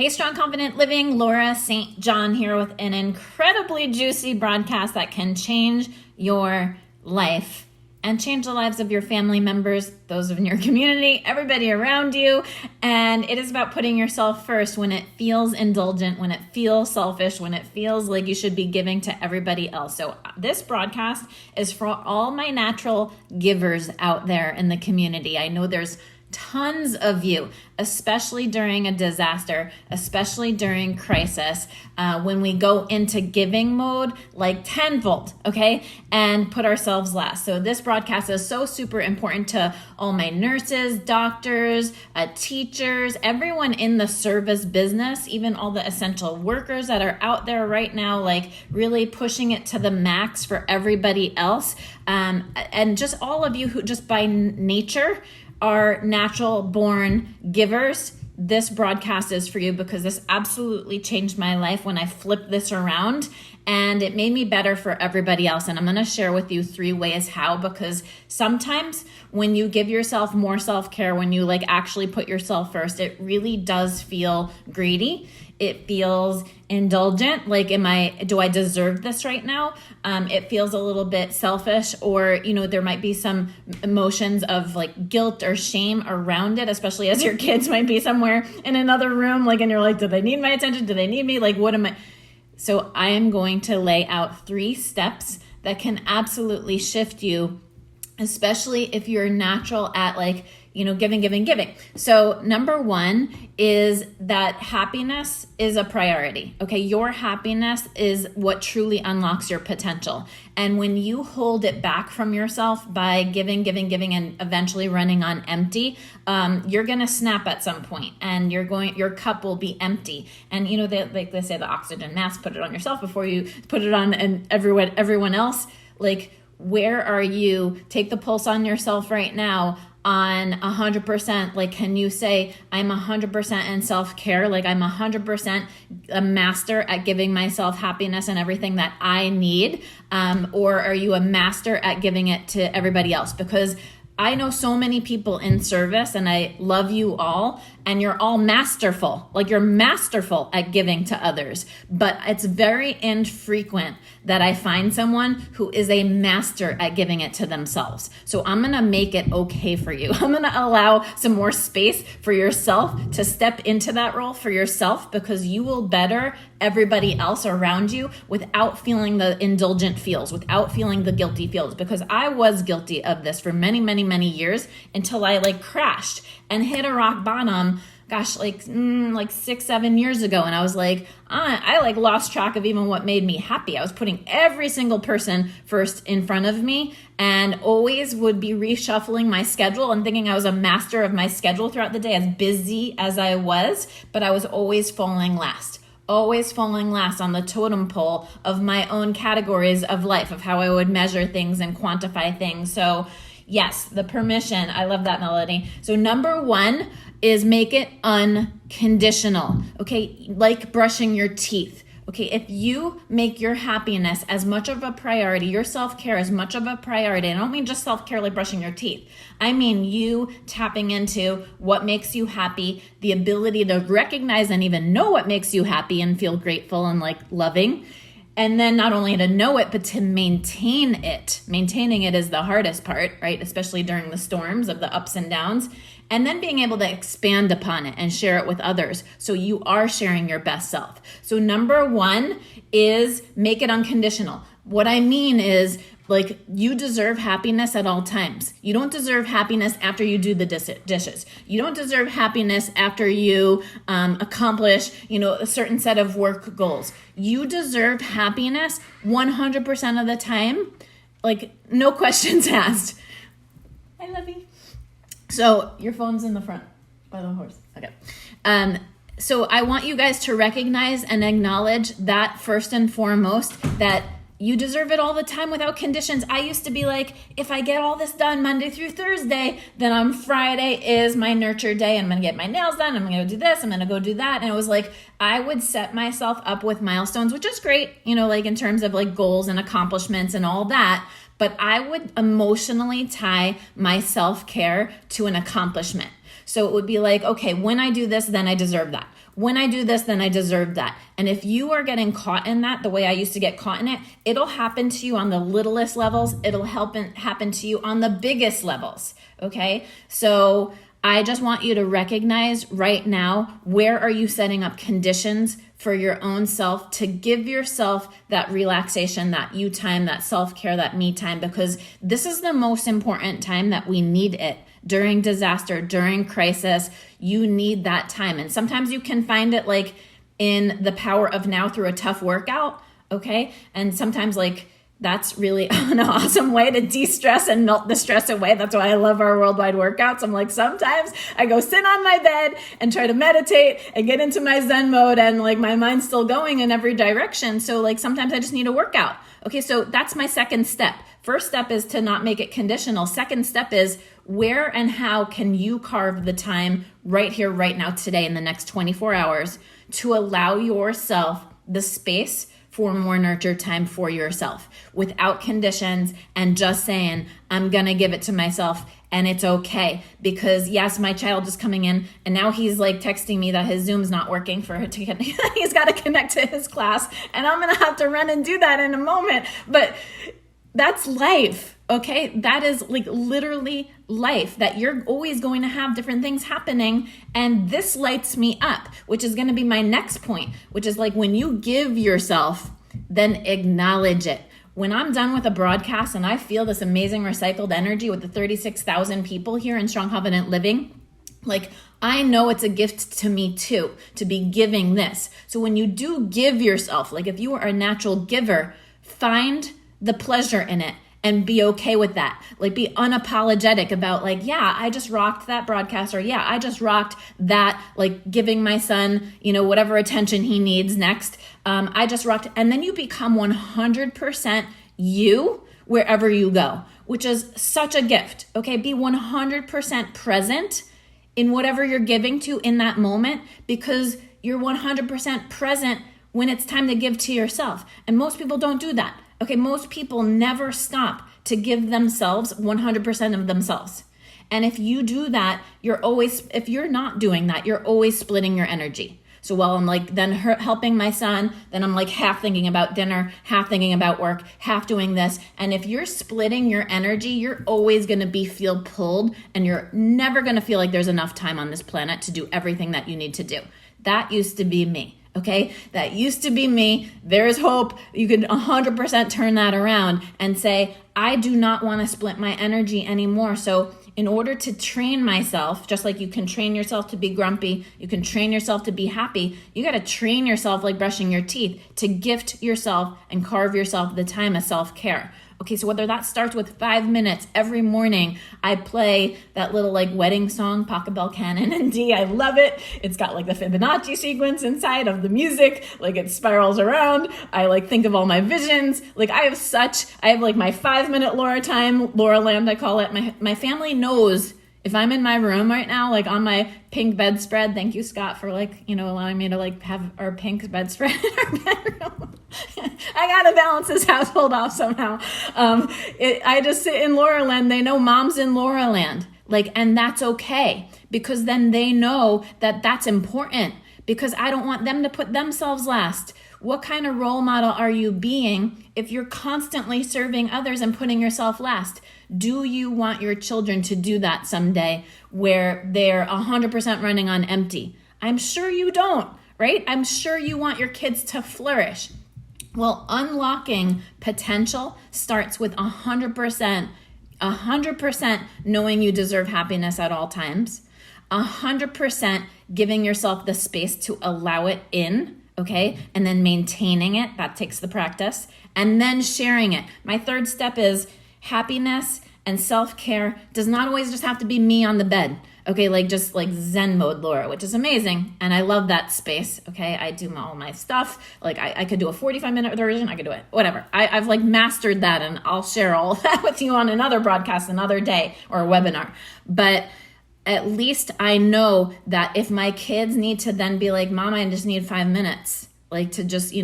Hey, Strong Confident Living, Laura St. John here with an incredibly juicy broadcast that can change your life and change the lives of your family members, those in your community, everybody around you. And it is about putting yourself first when it feels indulgent, when it feels selfish, when it feels like you should be giving to everybody else. So this broadcast is for all my natural givers out there in the community. I know there's tons of you, especially during a disaster, especially during crisis, when we go into giving mode, like tenfold, okay, and put ourselves last. So this broadcast is so super important to all my nurses, doctors, teachers, everyone in the service business, even all the essential workers that are out there right now, like really pushing it to the max for everybody else. And just all of you who just by nature are natural born givers. This broadcast is for you because this absolutely changed my life when I flipped this around, and it made me better for everybody else. And I'm going to share with you 3 ways how, because sometimes when you give yourself more self-care, when you actually put yourself first, it really does feel greedy. It feels indulgent. Do I deserve this right now? It feels a little bit selfish, or, there might be some emotions of guilt or shame around it, especially as your kids might be somewhere in another room, and you're like, do they need my attention? Do they need me? What am I? So I am going to lay out 3 steps that can absolutely shift you, especially if you're natural at giving. So number 1 is that happiness is a priority. Okay. Your happiness is what truly unlocks your potential. And when you hold it back from yourself by giving, and eventually running on empty, you're going to snap at some point, and your cup will be empty. And they say the oxygen mask, put it on yourself before you put it on and everyone else. Where are you? Take the pulse on yourself right now on 100%. Can you say, I'm 100% in self-care? I'm 100% a master at giving myself happiness and everything that I need? Or are you a master at giving it to everybody else? Because I know so many people in service, and I love you all, and you're all masterful. You're masterful at giving to others, but it's very infrequent that I find someone who is a master at giving it to themselves. So I'm going to make it okay for you. I'm going to allow some more space for yourself to step into that role for yourself, because you will better everybody else around you without feeling the indulgent feels, without feeling the guilty feels, because I was guilty of this for many, many, many years until I crashed and hit a rock bottom. Gosh, 6-7 years ago. And I was I lost track of even what made me happy. I was putting every single person first in front of me, and always would be reshuffling my schedule and thinking I was a master of my schedule throughout the day, as busy as I was, but I was always falling last on the totem pole of my own categories of life, of how I would measure things and quantify things. So yes, the permission. I love that, Melody. So number 1 is make it unconditional. Okay. Like brushing your teeth. Okay. If you make your happiness as much of a priority, your self-care as much of a priority, I don't mean just self-care like brushing your teeth. I mean you tapping into what makes you happy, the ability to recognize and even know what makes you happy and feel grateful and loving. And then not only to know it, but to maintain it. Maintaining it is the hardest part, right? Especially during the storms of the ups and downs. And then being able to expand upon it and share it with others, so you are sharing your best self. So number 1 is make it unconditional. What I mean is, you deserve happiness at all times. You don't deserve happiness after you do the dishes. You don't deserve happiness after you accomplish, a certain set of work goals. You deserve happiness 100% of the time, no questions asked. I love you. So your phone's in the front by the horse. Okay. So I want you guys to recognize and acknowledge that first and foremost, that you deserve it all the time without conditions. I used to be if I get all this done Monday through Thursday, then on Friday is my nurture day. I'm going to get my nails done. I'm going to do this. I'm going to go do that. And it was I would set myself up with milestones, which is great, in terms of goals and accomplishments and all that. But I would emotionally tie my self-care to an accomplishment. So it would be like, okay, when I do this, then I deserve that. When I do this, then I deserve that. And if you are getting caught in that, the way I used to get caught in it, it'll happen to you on the littlest levels. It'll happen to you on the biggest levels. Okay. So I just want you to recognize right now, where are you setting up conditions for your own self to give yourself that relaxation, that you time, that self-care, that me time, because this is the most important time that we need it. During disaster, during crisis, you need that time. And sometimes you can find it like in the power of now through a tough workout, okay? And sometimes like that's really an awesome way to de-stress and melt the stress away. That's why I love our worldwide workouts. I'm like, sometimes I go sit on my bed and try to meditate and get into my Zen mode, and like my mind's still going in every direction. So like sometimes I just need a workout. Okay, so that's my second step. First step is to not make it conditional. Second step is, where and how can you carve the time right here, right now, today, in the next 24 hours to allow yourself the space for more nurture time for yourself without conditions, and just saying, I'm going to give it to myself and it's okay. Because yes, my child is coming in and now he's like texting me that his Zoom's not working for it to get, he's got to connect to his class, and I'm going to have to run and do that in a moment. But that's life, okay? That is like literally life, that you're always going to have different things happening. And this lights me up, which is going to be my next point, which is like, when you give yourself, then acknowledge it. When I'm done with a broadcast and I feel this amazing recycled energy with the 36,000 people here in Strong Confident Living, like I know it's a gift to me too, to be giving this. So when you do give yourself, like if you are a natural giver, find the pleasure in it and be okay with that. Like be unapologetic about like, yeah, I just rocked that broadcast, or yeah, I just rocked that, like giving my son, whatever attention he needs next. I just rocked. And then you become 100% you wherever you go, which is such a gift. Okay. Be 100% present in whatever you're giving to in that moment, because you're 100% present when it's time to give to yourself. And most people don't do that. Okay, most people never stop to give themselves 100% of themselves. And if you do that, if you're not doing that, you're always splitting your energy. So while I'm like then helping my son, then I'm like half thinking about dinner, half thinking about work, half doing this. And if you're splitting your energy, you're always going to feel pulled, and you're never going to feel like there's enough time on this planet to do everything that you need to do. That used to be me. Okay, that used to be me. There's hope. You can 100% turn that around and say, I do not want to split my energy anymore. So in order to train myself, just like you can train yourself to be grumpy, you can train yourself to be happy, you got to train yourself like brushing your teeth to gift yourself and carve yourself the time of self-care. Okay, so whether that starts with 5 minutes every morning, I play that little like wedding song, Pachelbel Canon in D. I love it. It's got like the Fibonacci sequence inside of the music, like it spirals around. I like think of all my visions. Like I have like my 5-minute Laura time, Laura Land, I call it. My family knows if I'm in my room right now, like on my pink bedspread, thank you, Scott, for like, allowing me to like have our pink bedspread in our bedroom. I gotta balance this household off somehow. I just sit in Laura Land. They know mom's in Laura Land. Like, and that's okay, because then they know that that's important, because I don't want them to put themselves last. What kind of role model are you being if you're constantly serving others and putting yourself last? Do you want your children to do that someday, where they're 100% running on empty? I'm sure you don't, right? I'm sure you want your kids to flourish. Well, unlocking potential starts with 100% knowing you deserve happiness at all times, 100% giving yourself the space to allow it in, okay? And then maintaining it, that takes the practice, and then sharing it. My third step is happiness and self-care does not always just have to be me on the bed. Okay, like just like Zen mode Laura, which is amazing. And I love that space. Okay, I do all my stuff. Like I could do a 45-minute version. I could do it, whatever. I've like mastered that, and I'll share all that with you on another broadcast, another day, or a webinar. But at least I know that if my kids need to then be like, Mom, I just need 5 minutes, like to just,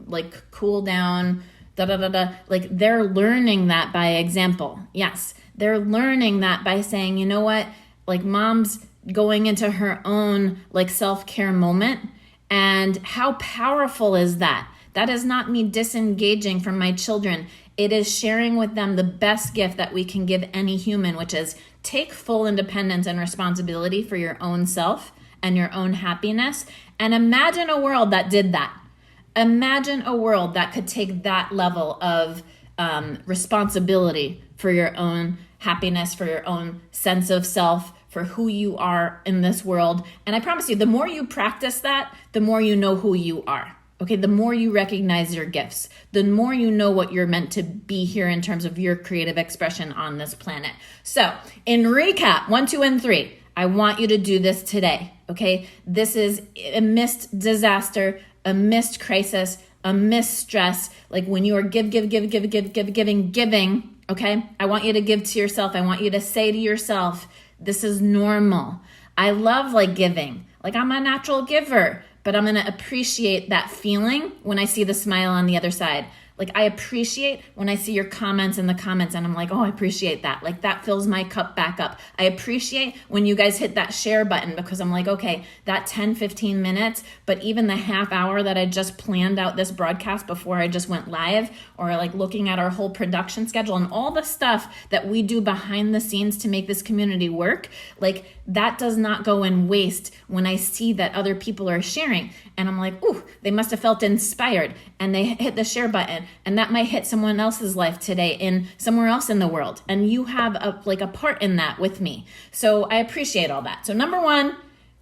like cool down, like they're learning that by example. Yes, they're learning that by saying, you know what? Like Mom's going into her own like self-care moment. And how powerful is that? That is not me disengaging from my children. It is sharing with them the best gift that we can give any human, which is take full independence and responsibility for your own self and your own happiness. And imagine a world that did that. Imagine a world that could take that level of responsibility for your own happiness, for your own sense of self, for who you are in this world. And I promise you, the more you practice that, the more you know who you are. Okay, the more you recognize your gifts, the more you know what you're meant to be here in terms of your creative expression on this planet. So, in recap, 1, 2, and 3, I want you to do this today. Okay, this is a missed disaster, a missed crisis, a missed stress. Like when you are giving, okay? I want you to give to yourself. I want you to say to yourself, this is normal. I love like giving. Like I'm a natural giver, but I'm going to appreciate that feeling when I see the smile on the other side. Like I appreciate when I see your comments in the comments and I'm like, oh, I appreciate that. Like that fills my cup back up. I appreciate when you guys hit that share button because I'm like, okay, that 10, 15 minutes, but even the half hour that I just planned out this broadcast before I just went live, or like looking at our whole production schedule and all the stuff that we do behind the scenes to make this community work, like that does not go in waste when I see that other people are sharing. And I'm like, ooh, they must have felt inspired and they hit the share button, and that might hit someone else's life today in somewhere else in the world. And you have a part in that with me. So I appreciate all that. So number 1,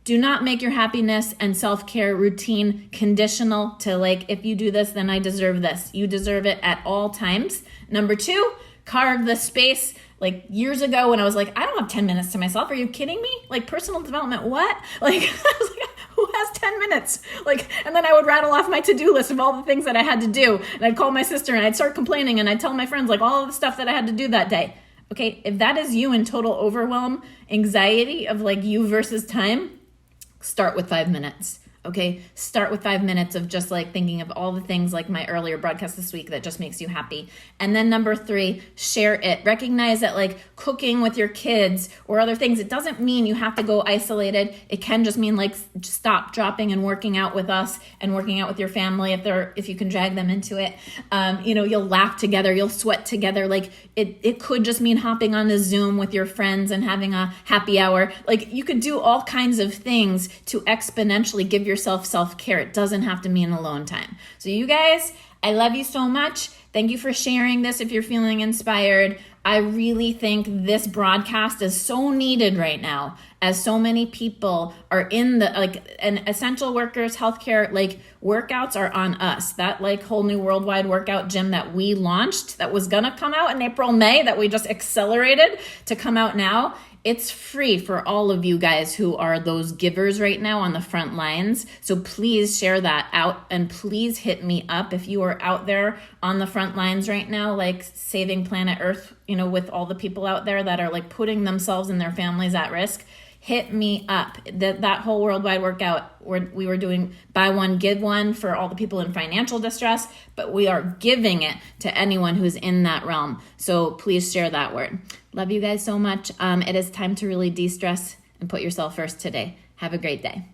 do not make your happiness and self-care routine conditional to like, if you do this, then I deserve this. You deserve it at all times. Number 2, carve the space. Like years ago when I was like, I don't have 10 minutes to myself. Are you kidding me? Like personal development, what? Like, I was like, who has 10 minutes? Like, and then I would rattle off my to-do list of all the things that I had to do. And I'd call my sister and I'd start complaining and I'd tell my friends like all of the stuff that I had to do that day. Okay, if that is you in total overwhelm, anxiety of like you versus time, start with 5 minutes. Okay, start with 5 minutes of just like thinking of all the things like my earlier broadcast this week that just makes you happy. And then number 3, share it. Recognize that like cooking with your kids or other things, it doesn't mean you have to go isolated. It can just mean like stop, dropping and working out with us and working out with your family if you can drag them into it. You'll laugh together, you'll sweat together. Like it could just mean hopping on a Zoom with your friends and having a happy hour. Like you could do all kinds of things to exponentially give yourself self-care. It doesn't have to mean alone time. So you guys, I love you so much. Thank you for sharing this if you're feeling inspired. I really think this broadcast is so needed right now as so many people are in the and essential workers, healthcare, like workouts are on us. That like whole new worldwide workout gym that we launched that was gonna come out in April, May, that we just accelerated to come out now. It's free for all of you guys who are those givers right now on the front lines. So please share that out and please hit me up if you are out there on the front lines right now, like saving planet Earth, with all the people out there that are like putting themselves and their families at risk. Hit me up. That whole worldwide workout, we were doing buy one, give one for all the people in financial distress, but we are giving it to anyone who's in that realm. So please share that word. Love you guys so much. It is time to really de-stress and put yourself first today. Have a great day.